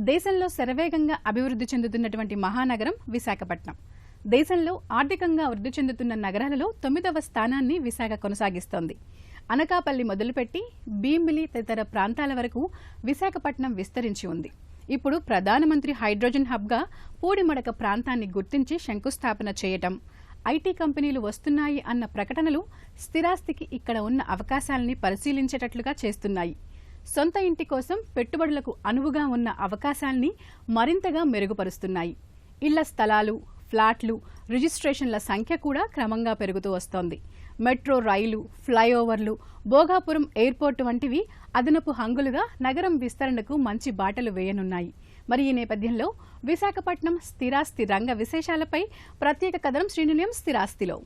దేశంలో శరవేగంగా అభివృద్ధి చెందుతున్నటువంటి మహానగరం విశాఖపట్నం. దేశంలో ఆర్థికంగా వృద్ధి చెందుతున్న నగరాలలో 9వ స్థానాన్ని విశాఖ కొనసాగిస్తోంది. అనకాపల్లి మొదలుపెట్టి భీమిలి తదితర ప్రాంతాల వరకు విశాఖపట్నం విస్తరించి ఉంది. ఇప్పుడు ప్రధానమంత్రి హైడ్రోజన్ హబ్గా పూడిమడక ప్రాంతాన్ని గుర్తించి శంకుస్థాపన చేయటం, ఐటీ కంపెనీలు వస్తున్నాయి అన్న ప్రకటనలు స్థిరాస్తికి ఇక్కడ ఉన్న అవకాశాలని పరిశీలించేటట్లుగా చేస్తున్నాయి. సొంత ఇంటి కోసం పెట్టుబడులకు అనువుగా ఉన్న అవకాశాల్ని మరింతగా మెరుగుపరుస్తున్నాయి. ఇళ్ల స్థలాలు, ఫ్లాట్లు, రిజిస్ట్రేషన్ల సంఖ్య కూడా క్రమంగా పెరుగుతూ వస్తోంది. మెట్రో రైలు, ఫ్లైఓవర్లు, భోగాపురం ఎయిర్పోర్టు వంటివి అదనపు హంగులుగా నగరం విస్తరణకు మంచి బాటలు వేయనున్నాయి. మరి ఈ నేపథ్యంలో విశాఖపట్నం స్థిరాస్తి రంగ విశేషాలపై ప్రత్యేక కథనం శ్రీనిలయం స్థిరాస్తిలో.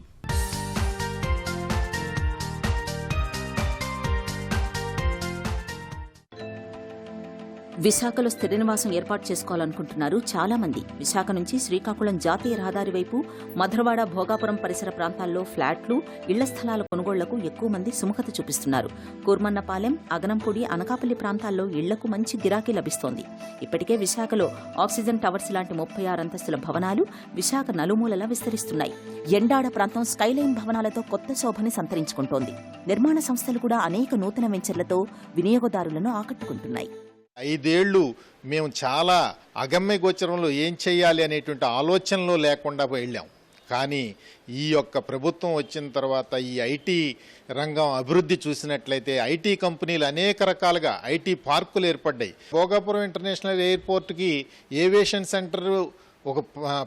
విశాఖలో స్థిర నివాసం ఏర్పాటు చేసుకోవాలనుకుంటున్నారు చాలా మంది. విశాఖ నుంచి శ్రీకాకుళం జాతీయ రహదారి వైపు, మధురవాడ, భోగాపురం పరిసర ప్రాంతాల్లో ఫ్లాట్లు, ఇళ్ల స్థలాల కొనుగోళ్లకు ఎక్కువ మంది సుముఖత చూపిస్తున్నారు. కూర్మన్నపాలెం, అగనంపూడి, అనకాపల్లి ప్రాంతాల్లో ఇళ్లకు మంచి గిరాకీ లభిస్తోంది. ఇప్పటికే విశాఖలో ఆక్సిజన్ టవర్స్ లాంటి 36 అంతస్తుల భవనాలు విశాఖ నలుమూలలా విస్తరిస్తున్నాయి. ఎండాడ ప్రాంతం స్కైలైన్ భవనాలతో కొత్త శోభని సంతరించుకుంటోంది. నిర్మాణ సంస్థలు కూడా అనేక నూతన వెంచర్లతో వినియోగదారులను ఆకట్టుకుంటున్నాయి. 5 ఏళ్ళు మేము చాలా అగమ్య గోచరంలో ఏం చేయాలి అనేటువంటి ఆలోచనలో లేకుండా వెళ్ళాం. కానీ ఈ యొక్క ప్రభుత్వం వచ్చిన తర్వాత ఈ ఐటీ రంగం అభివృద్ధి చూసినట్లయితే ఐటీ కంపెనీలు అనేక రకాలుగా ఐటీ పార్కులు ఏర్పడ్డాయి. భోగాపురం ఇంటర్నేషనల్ ఎయిర్పోర్ట్కి ఏవియేషన్ సెంటర్ ఒక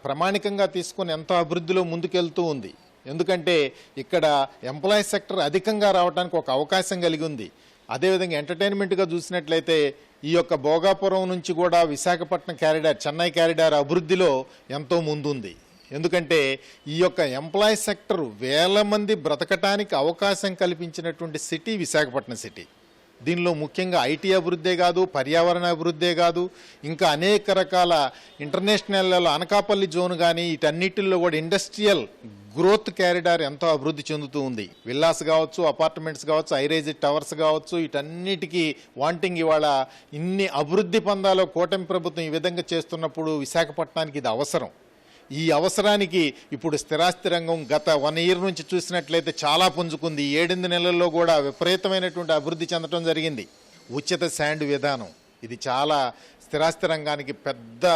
ప్రామాణికంగా తీసుకొని ఎంతో అభివృద్ధిలో ముందుకెళ్తూ ఉంది. ఎందుకంటే ఇక్కడ ఎంప్లాయీస్ సెక్టర్ అధికంగా రావడానికి ఒక అవకాశం కలిగి ఉంది. అదేవిధంగా ఎంటర్టైన్మెంట్గా చూసినట్లయితే ఈ యొక్క భోగాపురం నుంచి కూడా విశాఖపట్నం క్యారిడార్, చెన్నై క్యారిడార్ అభివృద్ధిలో ఎంతో ముందుంది. ఎందుకంటే ఈ యొక్క ఎంప్లాయీ సెక్టర్ వేల మంది బ్రతకటానికి అవకాశం కల్పించినటువంటి సిటీ విశాఖపట్నం సిటీ. దీనిలో ముఖ్యంగా ఐటీ అభివృద్ధే కాదు, పర్యావరణ అభివృద్ధే కాదు, ఇంకా అనేక రకాల ఇంటర్నేషనల్ అనకాపల్లి జోన్ కానీ వీటన్నిటిల్లో కూడా ఇండస్ట్రియల్ గ్రోత్ క్యారిడార్ ఎంతో అభివృద్ధి చెందుతూ ఉంది. విల్లాస్ కావచ్చు, అపార్ట్మెంట్స్ కావచ్చు, హైరైజ్ టవర్స్ కావచ్చు, వీటన్నిటికీ వాంటింగ్ ఇవాళ ఇన్ని అభివృద్ధి పొందాలో కూటమి ప్రభుత్వం ఈ విధంగా చేస్తున్నప్పుడు విశాఖపట్నానికి ఇది అవసరం. ఈ అవసరానికి ఇప్పుడు స్థిరాస్తి రంగం గత 1 ఇయర్ నుంచి చూసినట్లయితే చాలా పుంజుకుంది. 7 నెలల్లో కూడా విపరీతమైనటువంటి అభివృద్ధి చెందడం జరిగింది. ఉచిత శాండ్ విధానం ఇది చాలా స్థిరాస్తి రంగానికి పెద్ద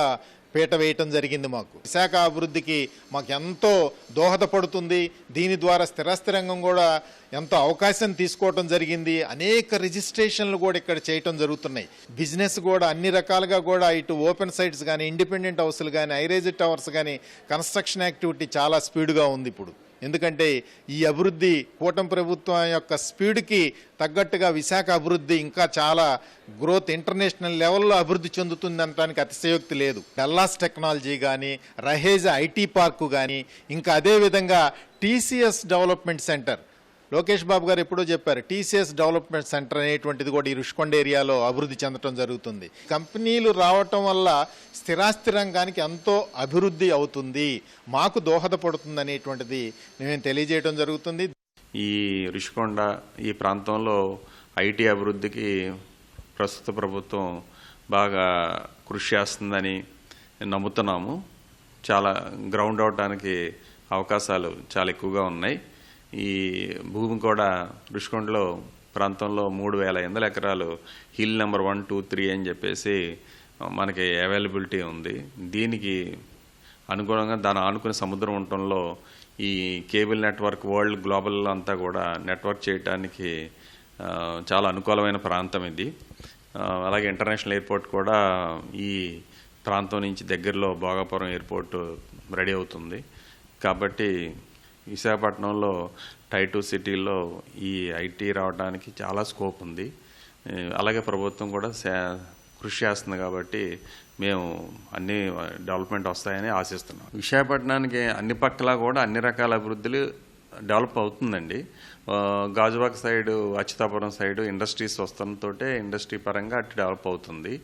పీట వేయటం జరిగింది. మాకు విశాఖ అభివృద్ధికి మాకు ఎంతో దోహదపడుతుంది. దీని ద్వారా స్థిరాస్తి రంగం కూడా ఎంతో అవకాశం తీసుకోవటం జరిగింది. అనేక రిజిస్ట్రేషన్లు కూడా ఇక్కడ చేయటం జరుగుతున్నాయి. బిజినెస్ కూడా అన్ని రకాలుగా కూడా ఇటు ఓపెన్ సైట్స్ కానీ, ఇండిపెండెంట్ హౌస్లు కానీ, హైరైజ్ టవర్స్ కానీ కన్స్ట్రక్షన్ యాక్టివిటీ చాలా స్పీడ్గా ఉంది ఇప్పుడు. ఎందుకంటే ఈ అభివృద్ధి కూటమి ప్రభుత్వం యొక్క స్పీడ్కి తగ్గట్టుగా విశాఖ అభివృద్ధి ఇంకా చాలా గ్రోత్ ఇంటర్నేషనల్ లెవెల్లో అభివృద్ధి చెందుతుంది అనడానికి అతిశయోక్తి లేదు. డల్లాస్ టెక్నాలజీ కానీ, రహేజా ఐటీ పార్కు కానీ, ఇంకా అదేవిధంగా TCS development centre, Lokesh Babu గారు ఎప్పుడో చెప్పారు, టీసీఎస్ డెవలప్మెంట్ సెంటర్ అనేటువంటిది కూడా ఈ రుషికొండ ఏరియాలో అభివృద్ధి చెందడం జరుగుతుంది. కంపెనీలు రావటం వల్ల స్థిరాస్తి రంగానికి ఎంతో అభివృద్ధి అవుతుంది, మాకు దోహదపడుతుంది అనేటువంటిది మేము తెలియజేయడం జరుగుతుంది. ఈ రుషికొండ ఈ ప్రాంతంలో ఐటీ అభివృద్ధికి ప్రస్తుత ప్రభుత్వం బాగా కృషి చేస్తుందని నమ్ముతున్నాము. చాలా గ్రౌండ్ అవటానికి అవకాశాలు చాలా ఎక్కువగా ఉన్నాయి. ఈ భూమి కూడా రుషికొండలో ప్రాంతంలో 3,500 ఎకరాలు హిల్ నెంబర్ 1, 2, 3 అని చెప్పేసి మనకి అవైలబిలిటీ ఉంది. దీనికి అనుగుణంగా దాని ఆనుకునే సముద్రం ఉండటంలో ఈ కేబుల్ నెట్వర్క్ వరల్డ్ గ్లోబల్ అంతా కూడా నెట్వర్క్ చేయడానికి చాలా అనుకూలమైన ప్రాంతం ఇది. అలాగే ఇంటర్నేషనల్ ఎయిర్పోర్ట్ కూడా ఈ ప్రాంతం నుంచి దగ్గరలో భోగాపురం ఎయిర్పోర్ట్ రెడీ అవుతుంది. కాబట్టి విశాఖపట్నంలో టైర్ 2 సిటీల్లో ఈ ఐటీ రావడానికి చాలా స్కోప్ ఉంది. అలాగే ప్రభుత్వం కూడా కృషి చేస్తుంది. కాబట్టి మేము అన్ని డెవలప్మెంట్ వస్తాయని ఆశిస్తున్నాం. విశాఖపట్నానికి అన్ని పక్కల కూడా అన్ని రకాల అభివృద్ధులు డెవలప్ అవుతుందండి. Gajuwaka side, Atchutapuram side industries వస్తుంతో ఇండస్ట్రీ పరంగా అటు డెవలప్ అవుతుంది.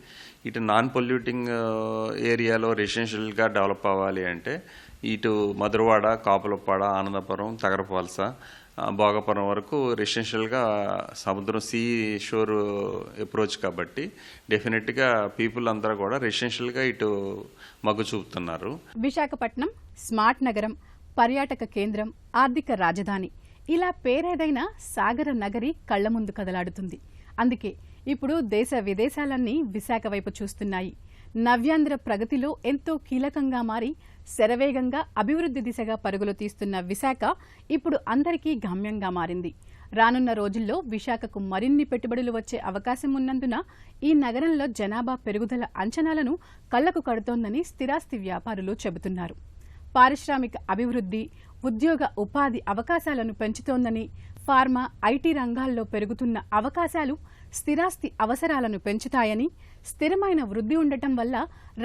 ఇటు నాన్ పొల్యూటింగ్ ఏరియాలో రెసిడెన్షియల్గా డెవలప్ అవ్వాలి అంటే ఇటు మధురవాడ, కాపులపాడ, ఆనందపురం, తగరపవలస, భోగాపురం వరకు రెసిడెన్షియల్గా సముద్రం సీ షోర్ అప్రోచ్ కాబట్టి డెఫినెట్గా పీపుల్ అందరూ కూడా రెసిడెన్షియల్గా ఇటు మొగ్గు చూపుతున్నారు. విశాఖపట్నం స్మార్ట్ నగరం, పర్యాటక కేంద్రం, ఆర్థిక రాజధాని, ఇలా పేరేదైనా సాగర నగరి కళ్ల ముందు కదలాడుతుంది. అందుకే ఇప్పుడు దేశ విదేశాలన్నీ విశాఖ వైపు చూస్తున్నాయి. నవ్యాంధ్ర ప్రగతిలో ఎంతో కీలకంగా మారి శరవేగంగా అభివృద్ధి దిశగా పరుగులు తీస్తున్న విశాఖ ఇప్పుడు అందరికీ గమ్యంగా మారింది. రానున్న రోజుల్లో విశాఖకు మరిన్ని పెట్టుబడులు వచ్చే అవకాశం ఉన్నందున ఈ నగరంలో జనాభా పెరుగుదల అంచనాలను కళ్లకు కడుతోందని స్థిరాస్తి వ్యాపారులు చెబుతున్నారు. పారిశ్రామిక అభివృద్ధి, ఉద్యోగ ఉపాధి అవకాశాలను పెంచుతోందని, ఫార్మా, ఐటీ రంగాల్లో పెరుగుతున్న అవకాశాలు స్థిరాస్తి అవసరాలను పెంచుతాయని, స్థిరమైన వృద్ధి ఉండటం వల్ల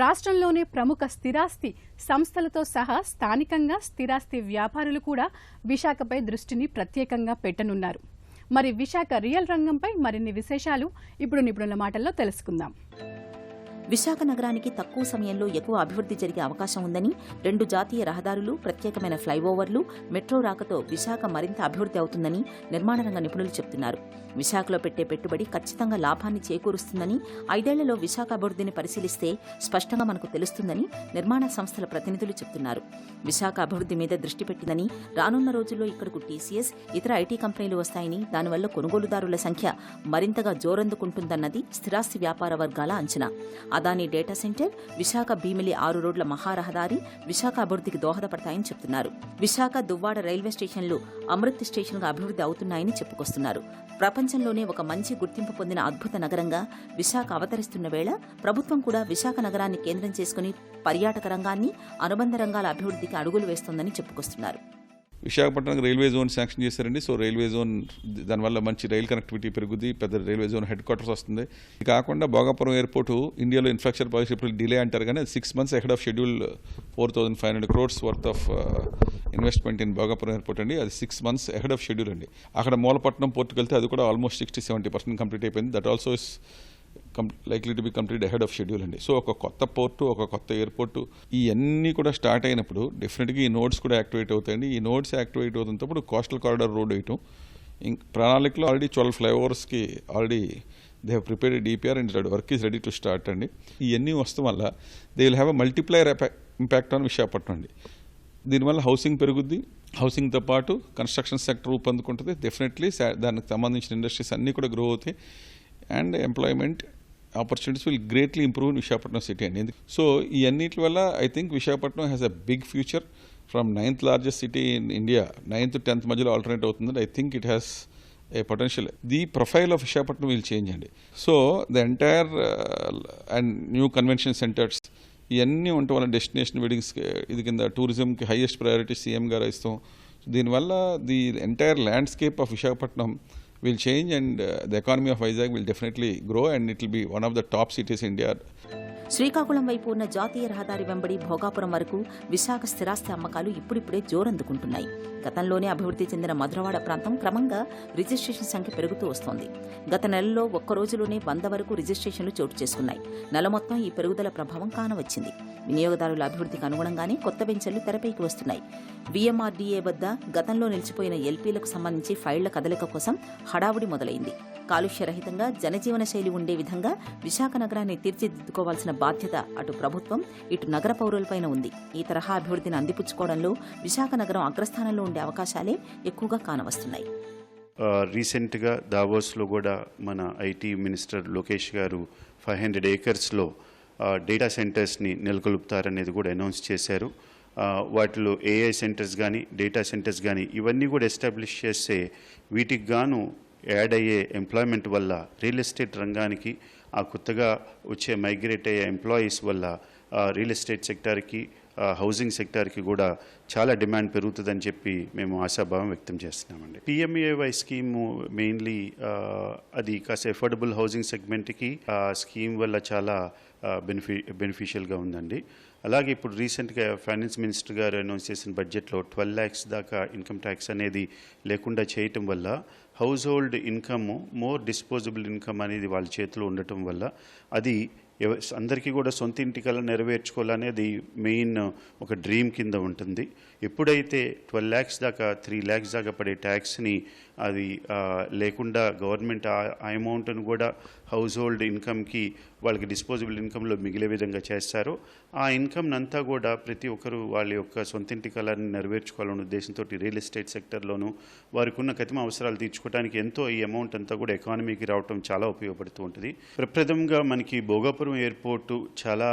రాష్ట్రంలోనే ప్రముఖ స్థిరాస్తి సంస్థలతో సహా స్థానికంగా స్థిరాస్తి వ్యాపారులు కూడా విశాఖపై దృష్టిని ప్రత్యేకంగా పెట్టనున్నారు. మరి విశాఖ రియల్ రంగంపై మరిన్ని విశేషాలు ఇప్పుడు నిపుణుల మాటల్లో తెలుసుకుందాం. విశాఖ నగరానికి తక్కువ సమయంలో ఎక్కువ అభివృద్ధి జరిగే అవకాశం ఉందని, 2 జాతీయ రహదారులు, ప్రత్యేకమైన ఫ్లైఓవర్లు, మెట్రో రాకతో విశాఖ మరింత అభివృద్ధి అవుతుందని నిర్మాణ రంగ నిపుణులు చెబుతున్నారు. విశాఖలో పెట్టే పెట్టుబడి ఖచ్చితంగా లాభాన్ని చేకూరుస్తుందని, 5 ఏళ్లలో విశాఖ అభివృద్ధిని పరిశీలిస్తే స్పష్టంగా మనకు తెలుస్తుందని నిర్మాణ సంస్థల ప్రతినిధులు చెబుతున్నారు. విశాఖ అభివృద్ధి మీద దృష్టి పెట్టిందని, రానున్న రోజుల్లో ఇక్కడకు టీసీఎస్, ఇతర ఐటీ కంపెనీలు వస్తాయని, దానివల్ల కొనుగోలుదారుల సంఖ్య మరింతగా జోరందుకుంటుందన్నది స్థిరాస్తి వ్యాపార వర్గాల అంచనా. అదానీ డేటా సెంటర్, విశాఖ భీమిలి 6 రోడ్ల మహారహదారి విశాఖ అభివృద్ధికి దోహదపడతాయని చెబుతున్నారు. విశాఖ దువ్వాడ రైల్వే స్టేషన్లు అమృత్ స్టేషన్గా అభివృద్ధి అవుతున్నాయని చెప్పుకొస్తున్నారు. ప్రపంచంలోనే ఒక మంచి గుర్తింపు పొందిన అద్భుత నగరంగా విశాఖ అవతరిస్తున్న వేళ ప్రభుత్వం కూడా విశాఖ నగరాన్ని కేంద్రం చేసుకుని పర్యాటక రంగాన్ని, అనుబంధ రంగాల అభివృద్ధికి అడుగులు వేస్తోందని చెప్పుకొస్తున్నారు. విశాఖపట్నానికి రైల్వే జోన్ శాంక్షన్ చేశారండి. సో రైల్వే జోన్ దానివల్ల మంచి రైల్ కనెక్టివిటీ పెరుగుద్ది, పెద్ద రైల్వే జోన్ హెడ్ క్వార్టర్స్ వస్తుంది. ఇది కాకుండా భోగాపురం ఎయిర్పోర్టు ఇండియాలో ఇన్ఫ్రాస్ట్రక్చర్ ప్రాజెక్ట్ ఇప్పుడు డిలే అంటారు, కానీ 6 months ahead of schedule 4,500 crores worth of investment in Bhogapuram airport అండి. అది 6 months ahead of schedule అండి. అక్కడ మూలపట్నం పోర్టుకు వెళ్తే అది కూడా ఆల్మోస్ట్ 60-70% కంప్లీట్ అయిపోయింది. That also is likely to be complete ahead of schedule అండి. సో ఒక కొత్త పోర్టు, ఒక కొత్త ఎయిర్పోర్టు, ఇవన్నీ కూడా స్టార్ట్ అయినప్పుడు డెఫినెట్గా ఈ నోడ్స్ కూడా యాక్టివేట్ అవుతాయండి. ఈ నోడ్స్ యాక్టివేట్ అవుతున్నప్పుడు కోస్టల్ కారిడార్ రోడ్ వేయటం, ప్రణాళికలో ఆల్రెడీ 12 ఫ్లైఓవర్స్కి already they have prepared DPR and work is ready to start అండి. ఇవన్నీ వస్తాం వల్ల they will have a multiplier impact on Visakhapatnam అండి. దీనివల్ల హౌసింగ్ పెరుగుద్ది, హౌసింగ్తో పాటు కన్స్ట్రక్షన్ సెక్టర్ ఊపందుకుంటుంది. డెఫినెట్లీ దానికి సంబంధించిన ఇండస్ట్రీస్ అన్నీ కూడా గ్రో అవుతాయి and employment opportunities will greatly improve in Visakhapatnam city అండి. సో ఈ అన్నిటి వల్ల I think Visakhapatnam has a big future. From 9th largest city in India, 9th to 10th మధ్యలో ఆల్టర్నేట్ అవుతుంది. I think it has a potential. The profile of Visakhapatnam will change అండి. So the entire and new convention centres ఇవన్నీ ఉంటే వాళ్ళ destination weddings ఇది కింద టూరిజంకి highest priority CM గారు ఇస్తాం. దీనివల్ల the entire landscape of Visakhapatnam will change and the economy of Vizag will definitely grow and it will be one of the top cities in India. Srikakulam వైపు ఉన్న జాతీయ రహదారి వెంబడి భోగాపురం వరకు విశాఖ స్థిరాస్తి అమ్మకాలు ఇప్పుడిప్పుడే జోరందుకుంటున్నాయి. గతంలోనే అభివృద్ధి చెందిన మధురవాడ ప్రాంతం క్రమంగా రిజిస్ట్రేషన్ సంఖ్య పెరుగుతూ వస్తోంది. గత నెలలో ఒక్క రోజులోనే 100 వరకు రిజిస్ట్రేషన్లు చోటు చేసుకున్నాయి. నెల మొత్తం ఈ పెరుగుదల ప్రభావం కానవచ్చింది. వినియోగదారుల అభివృద్ధికి అనుగుణంగానే కొత్త వెంచర్లు తెరపైకి వస్తున్నాయి. VMRDA వద్ద గతంలో నిలిచిపోయిన ఎల్పీలకు సంబంధించి ఫైళ్ల కదలిక కోసం హడావుడి మొదలైంది. కాలుష్యరహితంగా జనజీవన శైలి ఉండే విధంగా విశాఖ నగరాన్ని తీర్చిదిద్దుకోవాల్సిన బాధ్యత అటు ప్రభుత్వం, ఇటు నగర పౌరులపైన ఉంది. ఈ తరహా అభివృద్ధిని అందిపుచ్చుకోవడంలో విశాఖ నగరం అగ్రస్థానంలో ఉండే అవకాశాలే ఎక్కువగా కానవస్తున్నాయి. రీసెంట్గా దావోస్లో కూడా మన ఐటీ మినిస్టర్ లోకేష్ గారు 500 acresలో డేటా సెంటర్స్ని నెలకొల్పుతారనేది కూడా అనౌన్స్ చేశారు. వాటిలో AI సెంటర్స్ కానీ డేటా సెంటర్స్ కానీ ఇవన్నీ కూడా ఎస్టాబ్లిష్ చేస్తే వీటికి గాను యాడ్ అయ్యే ఎంప్లాయ్మెంట్ వల్ల రియల్ ఎస్టేట్ రంగానికి ఆ కొత్తగా వచ్చే మైగ్రేట్ అయ్యే ఎంప్లాయీస్ వల్ల రియల్ ఎస్టేట్ సెక్టార్కి, హౌసింగ్ సెక్టార్కి కూడా చాలా డిమాండ్ పెరుగుతుందని చెప్పి మేము ఆశాభావం వ్యక్తం చేస్తున్నామండి. PMAY స్కీము మెయిన్లీ అది కాస్త ఎఫోర్డబుల్ హౌసింగ్ సెగ్మెంట్కి స్కీమ్ వల్ల చాలా బెనిఫిషియల్గా ఉందండి. అలాగే ఇప్పుడు రీసెంట్గా ఫైనాన్స్ మినిస్టర్ గారు అనౌన్స్ చేసిన బడ్జెట్లో 12 lakhs దాకా ఇన్కమ్ ట్యాక్స్ అనేది లేకుండా చేయటం వల్ల house hold income, more disposable income అనేది వాళ్ళ చేతిలో ఉండటం వల్ల అది అందరికీ కూడా సొంత ఇంటి కల నెరవేర్చుకోవాలనేది మెయిన్ ఒక డ్రీమ్ కింద ఉంటుంది. ఎప్పుడైతే 12 lakhs దాకా 3 lakhs దాకా పడే ట్యాక్స్ని అది లేకుండా గవర్నమెంట్ ఆ అమౌంట్ను కూడా హౌస్ హోల్డ్ ఇన్కమ్కి వాళ్ళకి డిస్పోజబుల్ ఇన్కంలో మిగిలే విధంగా చేస్తారో ఆ ఇన్కమ్ అంతా కూడా ప్రతి ఒక్కరు వాళ్ళ యొక్క సొంతింటి కళని నెరవేర్చుకోవాలనే ఉద్దేశంతో రియల్ ఎస్టేట్ సెక్టర్లోనూ వారికి ఉన్న కతిమ అవసరాలు తీర్చుకోవడానికి ఎంతో ఈ అమౌంట్ అంతా కూడా ఎకానమీకి రావడం చాలా ఉపయోగపడుతూ ఉంటుంది. ప్రప్రథమంగా మనకి భోగాపురం ఎయిర్పోర్టు చాలా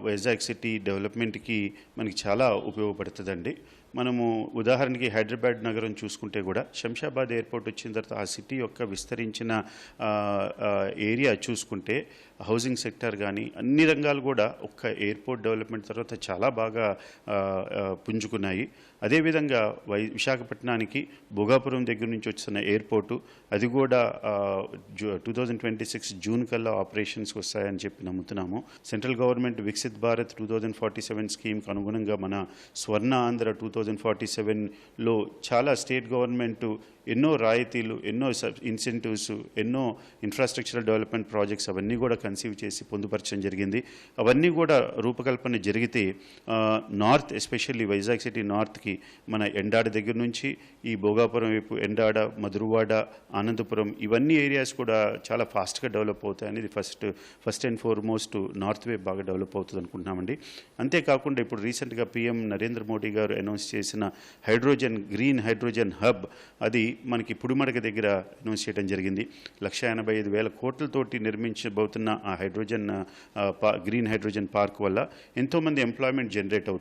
వైజాగ్ సిటీ డెవలప్మెంట్కి మనకి చాలా ఉపయోగపడుతుందండి. మనము ఉదాహరణకి హైదరాబాద్ నగరం చూసుకుంటే కూడా శంషాబాద్ ఎయిర్పోర్ట్ వచ్చిన తర్వాత ఆ సిటీ యొక్క విస్తరించిన ఏరియా చూసుకుంటే హౌసింగ్ సెక్టర్ కానీ అన్ని రంగాలు కూడా ఒక్క ఎయిర్పోర్ట్ డెవలప్మెంట్ తర్వాత చాలా బాగా పుంజుకున్నాయి. అదేవిధంగా విశాఖపట్నానికి భోగాపురం దగ్గర నుంచి వచ్చిన ఎయిర్పోర్టు అది కూడా 2026 జూన్ కల్లా ఆపరేషన్స్కి వస్తాయని చెప్పి నమ్ముతున్నాము. సెంట్రల్ గవర్నమెంట్ వికసిత్ భారత్ 2047 స్కీమ్కి అనుగుణంగా మన స్వర్ణ ఆంధ్ర 2047లో చాలా స్టేట్ గవర్నమెంట్ ఎన్నో రాయితీలు, ఎన్నో ఇన్సెంటివ్స్, ఎన్నో ఇన్ఫ్రాస్ట్రక్చరల్ డెవలప్మెంట్ ప్రాజెక్ట్స్ అవన్నీ కూడా కన్సీవ్ చేసి పొందుపరచడం జరిగింది. అవన్నీ కూడా రూపకల్పన జరిగితే నార్త్ ఎస్పెషల్లీ వైజాగ్ సిటీ నార్త్కి మన ఎండాడ దగ్గర నుంచి ఈ భోగాపురం వైపు ఎండాడ, మధురవాడ, ఆనందపురం ఇవన్నీ ఏరియాస్ కూడా చాలా ఫాస్ట్గా డెవలప్ అవుతాయి అనేది ఫస్ట్ అండ్ ఫార్మోస్ట్ నార్త్ వైపు బాగా డెవలప్ అవుతుంది అనుకుంటున్నామండి. అంతేకాకుండా ఇప్పుడు రీసెంట్గా PM నరేంద్ర మోడీ గారు అనౌన్స్ చేసిన గ్రీన్ హైడ్రోజన్ హబ్ అది మనకి పుడిమడక దగ్గర అనౌన్స్ చేయడం జరిగింది. 185,000 కోట్లతోటి నిర్మించబోతున్న ఆ గ్రీన్ హైడ్రోజన్ పార్క్ వల్ల ఎంతోమంది ఎంప్లాయ్మెంట్ జనరేట్ అవుతుంది.